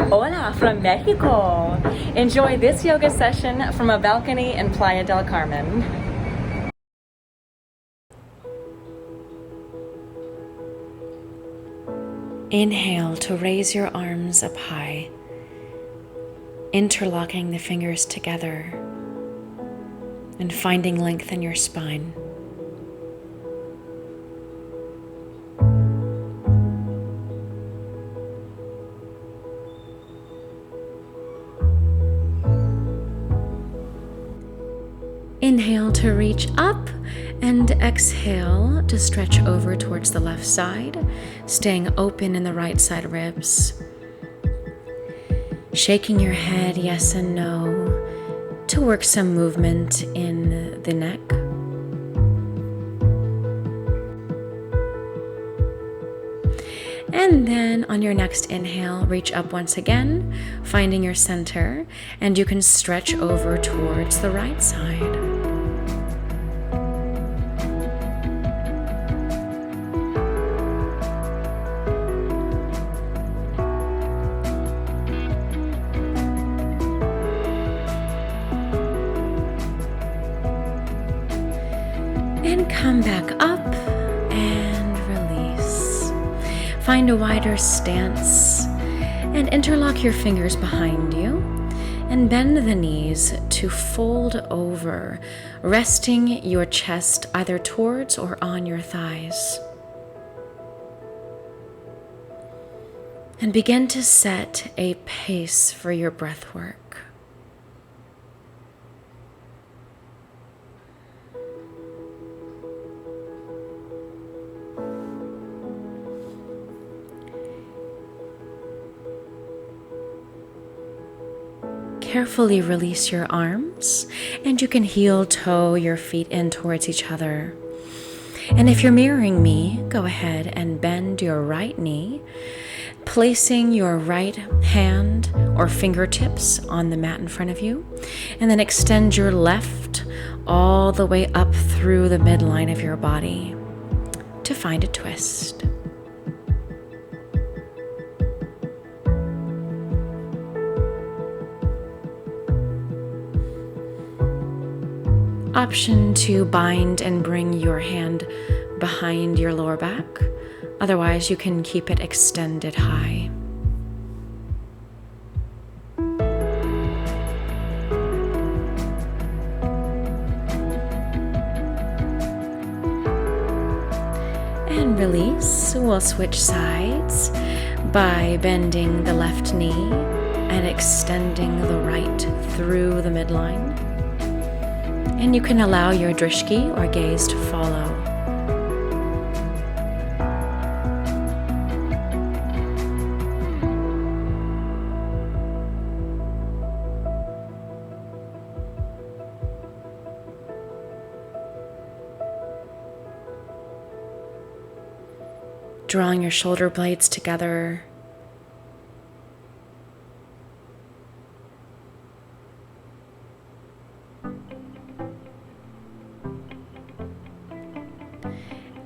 Hola from Mexico. Enjoy this yoga session from a balcony in Playa del Carmen. Inhale to raise your arms up high, interlocking the fingers together and finding length in your spine. Inhale to reach up and exhale to stretch over towards the left side, staying open in the right side ribs. Shaking your head yes and no to work some movement in the neck. And then on your next inhale, reach up once again, finding your center, and you can stretch over towards the right side. And come back up and release. Find a wider stance and interlock your fingers behind you and bend the knees to fold over, resting your chest either towards or on your thighs. And begin to set a pace for your breath work. Carefully release your arms, and you can heel toe your feet in towards each other. And if you're mirroring me, go ahead and bend your right knee, placing your right hand or fingertips on the mat in front of you, and then extend your left all the way up through the midline of your body to find a twist. Option to bind and bring your hand behind your lower back. Otherwise, you can keep it extended high. And release. We'll switch sides by bending the left knee and extending the right through the midline. And you can allow your drishti or gaze to follow. Drawing your shoulder blades together.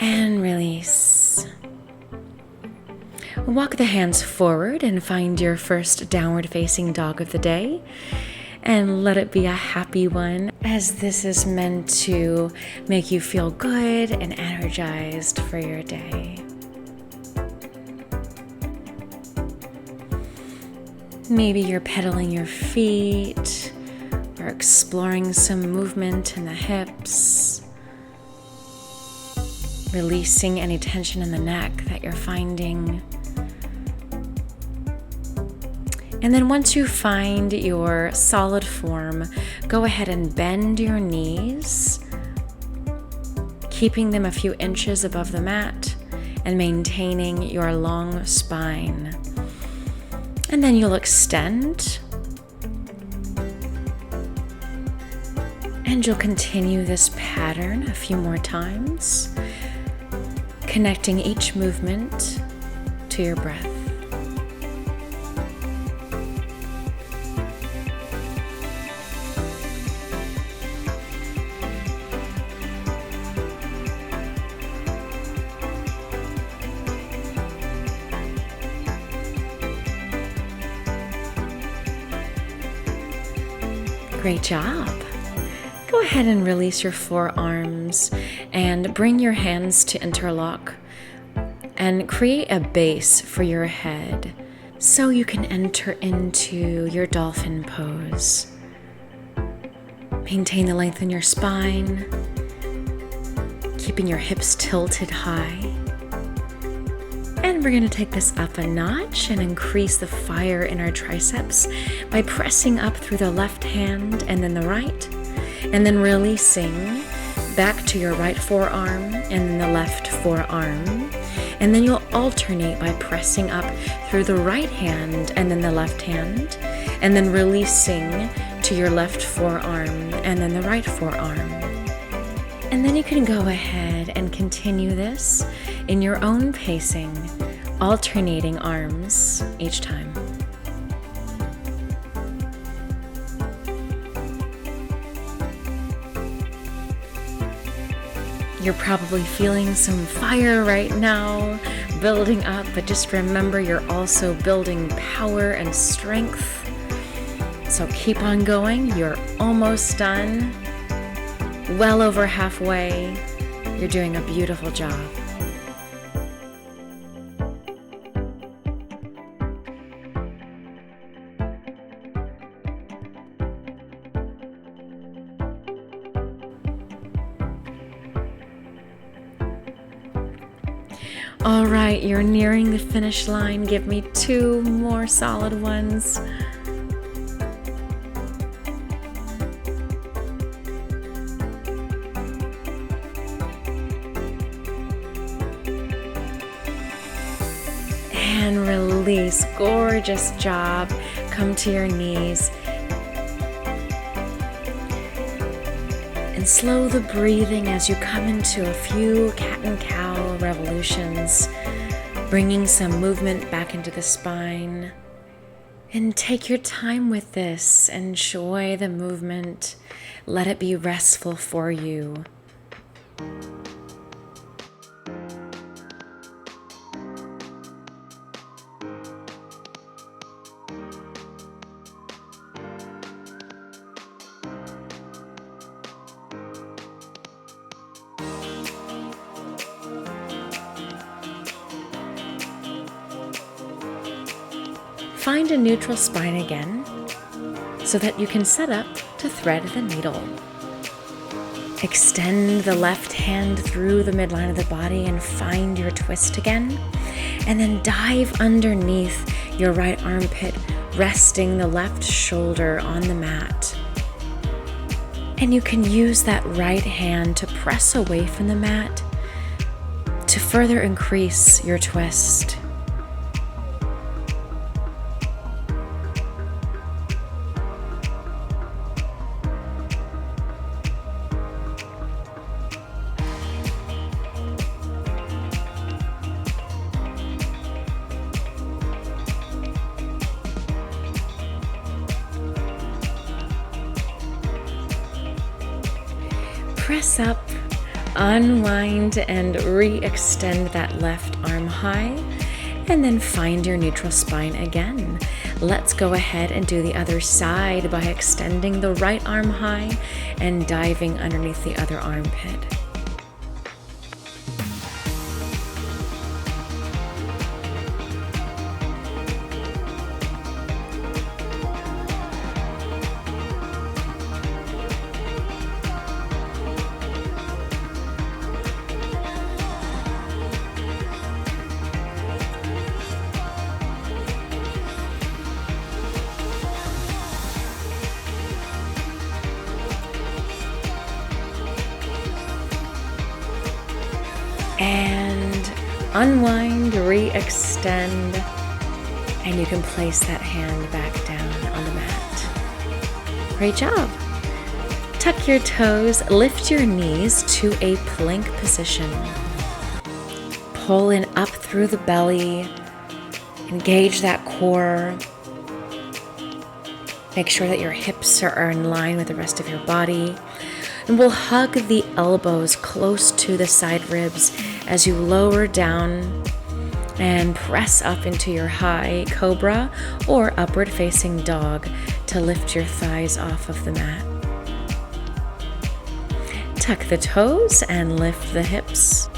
And release. Walk the hands forward and find your first downward facing dog of the day. And let it be a happy one, as this is meant to make you feel good and energized for your day. Maybe you're pedaling your feet or exploring some movement in the hips. Releasing any tension in the neck that you're finding. And then once you find your solid form, go ahead and bend your knees, keeping them a few inches above the mat and maintaining your long spine. And then you'll extend. And you'll continue this pattern a few more times, connecting each movement to your breath. Great job. Go ahead and release your forearms and bring your hands to interlock and create a base for your head so you can enter into your dolphin pose. Maintain the length in your spine, keeping your hips tilted high. And we're going to take this up a notch and increase the fire in our triceps by pressing up through the left hand and then the right, and then releasing back to your right forearm and then the left forearm. And then you'll alternate by pressing up through the right hand and then the left hand, and then releasing to your left forearm and then the right forearm. And then you can go ahead and continue this in your own pacing, alternating arms each time. You're probably feeling some fire right now, building up, but just remember you're also building power and strength. So keep on going. You're almost done. Well over halfway. You're doing a beautiful job. All right, you're nearing the finish line. Give me 2 more solid ones. And release. Gorgeous job. Come to your knees. And slow the breathing as you come into a few cat and cow revolutions, bringing some movement back into the spine. And take your time with this. Enjoy the movement. Let it be restful for you. Find a neutral spine again so that you can set up to thread the needle. Extend the left hand through the midline of the body and find your twist again. And then dive underneath your right armpit, resting the left shoulder on the mat. And you can use that right hand to press away from the mat to further increase your twist. Press up, unwind, and re-extend that left arm high, and then find your neutral spine again. Let's go ahead and do the other side by extending the right arm high and diving underneath the other armpit. And unwind, re-extend, and you can place that hand back down on the mat. Great job. Tuck your toes, lift your knees to a plank position. Pull in up through the belly, engage that core. Make sure that your hips are in line with the rest of your body. And we'll hug the elbows close to the side ribs as you lower down And press up into your high cobra or upward facing dog to lift your thighs off of the mat. Tuck the toes and lift the hips.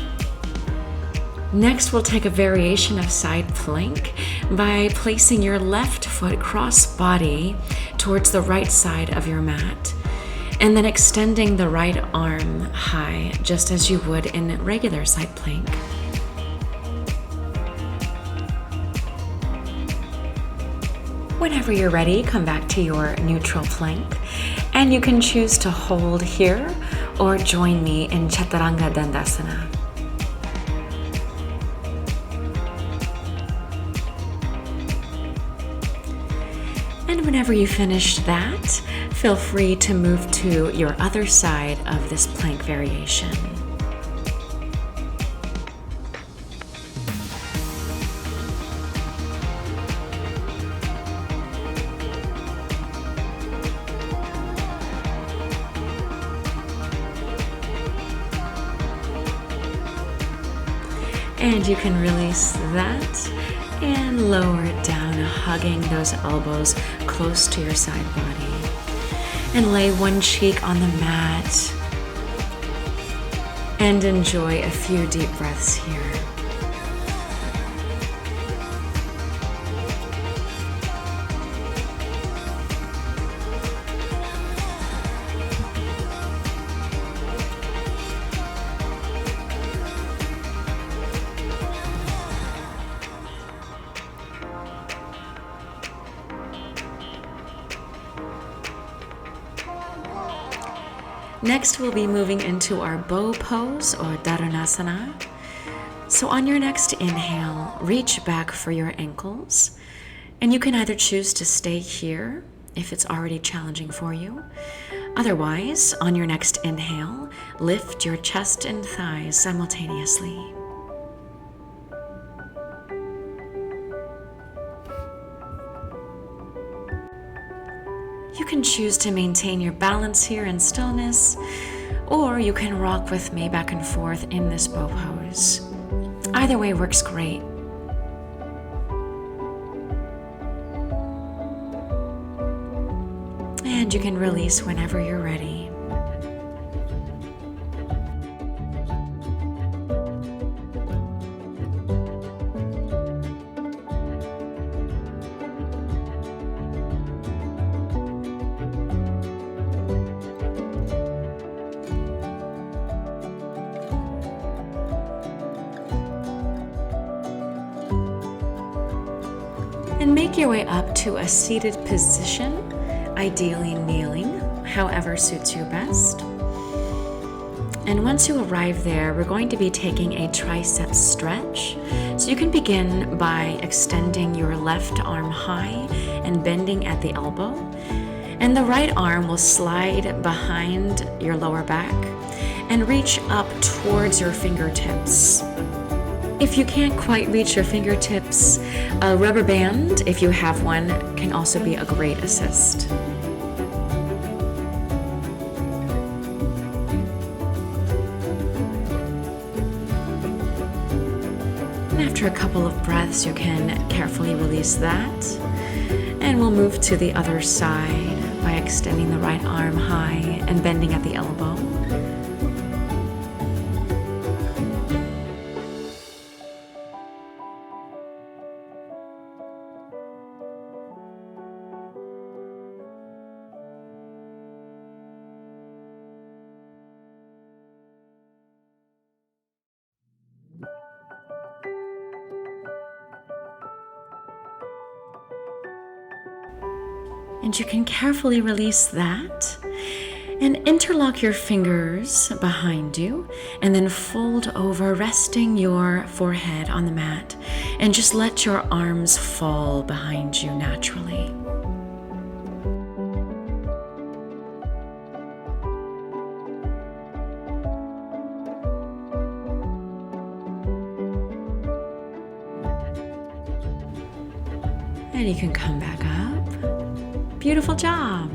Next, we'll take a variation of side plank by placing your left foot cross-body towards the right side of your mat, and then extending the right arm high, just as you would in regular side plank. Whenever you're ready, come back to your neutral plank, and you can choose to hold here or join me in Chaturanga Dandasana. And whenever you finish that, feel free to move to your other side of this plank variation. And you can release that and lower it down, hugging those elbows close to your side body. And lay one cheek on the mat and enjoy a few deep breaths here. Next, we'll be moving into our bow pose or Dharana. So on your next inhale, reach back for your ankles, and you can either choose to stay here if it's already challenging for you. Otherwise, on your next inhale, lift your chest and thighs simultaneously. You can choose to maintain your balance here in stillness, or you can rock with me back and forth in this bow pose. Either way works great. And you can release whenever you're ready. And make your way up to a seated position, ideally kneeling, however suits you best. And once you arrive there, we're going to be taking a tricep stretch. So you can begin by extending your left arm high and bending at the elbow. And the right arm will slide behind your lower back and reach up towards your fingertips. If you can't quite reach your fingertips, a rubber band, if you have one, can also be a great assist. And after a couple of breaths, you can carefully release that. And we'll move to the other side by extending the right arm high and bending at the elbow. And you can carefully release that and interlock your fingers behind you and then fold over, resting your forehead on the mat, and just let your arms fall behind you naturally. And you can come back up. Beautiful job.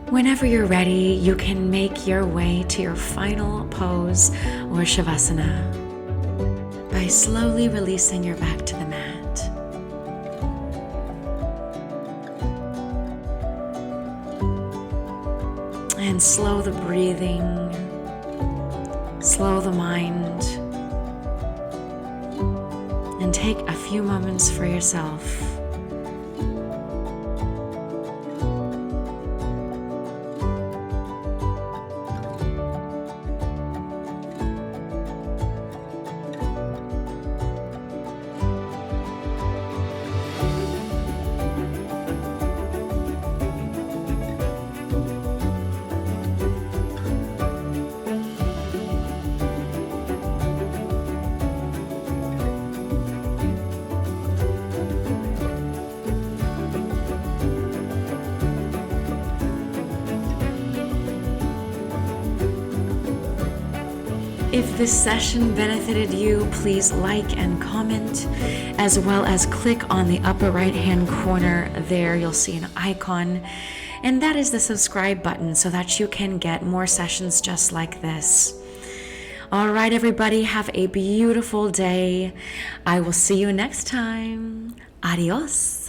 Whenever you're ready, you can make your way to your final pose or Savasana by slowly releasing your back to the mat. And slow the breathing, slow the mind, and take a few moments for yourself. If this session benefited you, please like and comment, as well as click on the upper right-hand corner there. You'll see an icon, and that is the subscribe button so that you can get more sessions just like this. All right, everybody, have a beautiful day. I will see you next time. Adios.